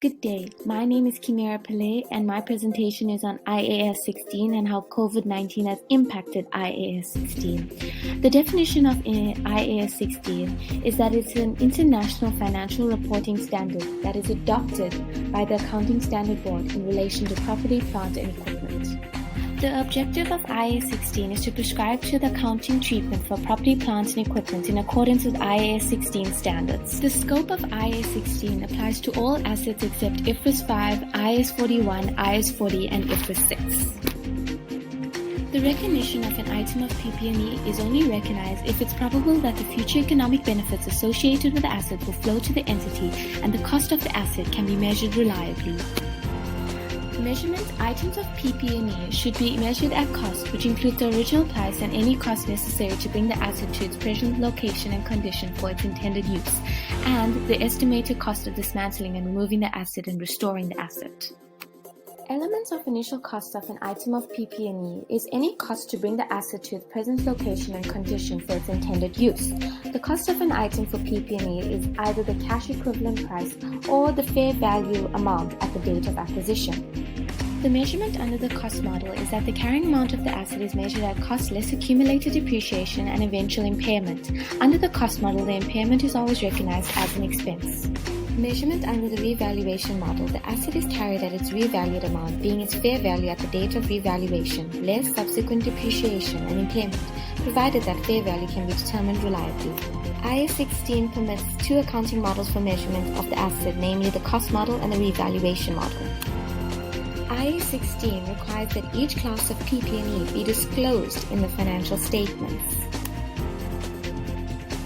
Good day. My name is Kimera Pillay and my presentation is on IAS 16 and how COVID-19 has impacted IAS 16. The definition of IAS 16 is that it's an international financial reporting standard that is adopted by the Accounting Standard Board in relation to property, plant and equipment. The objective of IAS 16 is to prescribe to the accounting treatment for property, plant, and equipment in accordance with IAS 16 standards. The scope of IAS 16 applies to all assets except IFRS 5, IAS 41, IAS 40, and IFRS 6. The recognition of an item of PP&E is only recognized if it's probable that the future economic benefits associated with the asset will flow to the entity and the cost of the asset can be measured reliably. Measurement items of PP&E should be measured at cost, which includes the original price and any cost necessary to bring the asset to its present location and condition for its intended use, and the estimated cost of dismantling and removing the asset and restoring the asset. Elements of initial cost of an item of PP&E is any cost to bring the asset to its present location and condition for its intended use. The cost of an item for PP&E is either the cash equivalent price or the fair value amount at the date of acquisition. The measurement under the cost model is that the carrying amount of the asset is measured at cost less accumulated depreciation and eventual impairment. Under the cost model, the impairment is always recognized as an expense. Measurement under the revaluation model, the asset is carried at its revalued amount, being its fair value at the date of revaluation, less subsequent depreciation and impairment, provided that fair value can be determined reliably. IAS 16 permits two accounting models for measurement of the asset, namely the cost model and the revaluation model. IAS 16 requires that each class of PP&E be disclosed in the financial statements.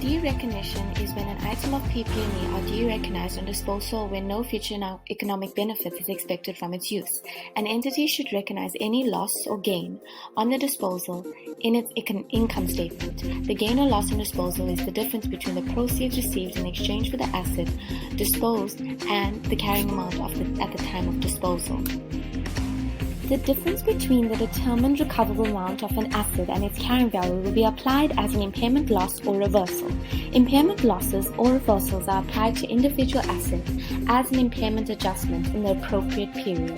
Derecognition is when an item of PP&E are derecognized on disposal when no future economic benefit is expected from its use. An entity should recognize any loss or gain on the disposal in its income statement. The gain or loss on disposal is the difference between the proceeds received in exchange for the asset disposed and the carrying amount at the time of disposal. The difference between the determined recoverable amount of an asset and its carrying value will be applied as an impairment loss or reversal. Impairment losses or reversals are applied to individual assets as an impairment adjustment in the appropriate period.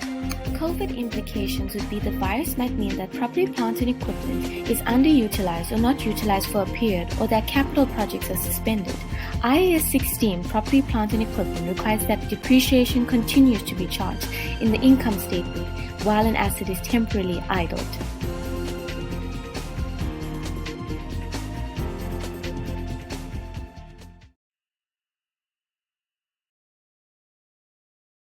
COVID implications would be the virus might mean that property, plant and equipment is underutilized or not utilized for a period, or that capital projects are suspended. IAS 16 property, plant and equipment requires that depreciation continues to be charged in the income statement while an asset is temporarily idled.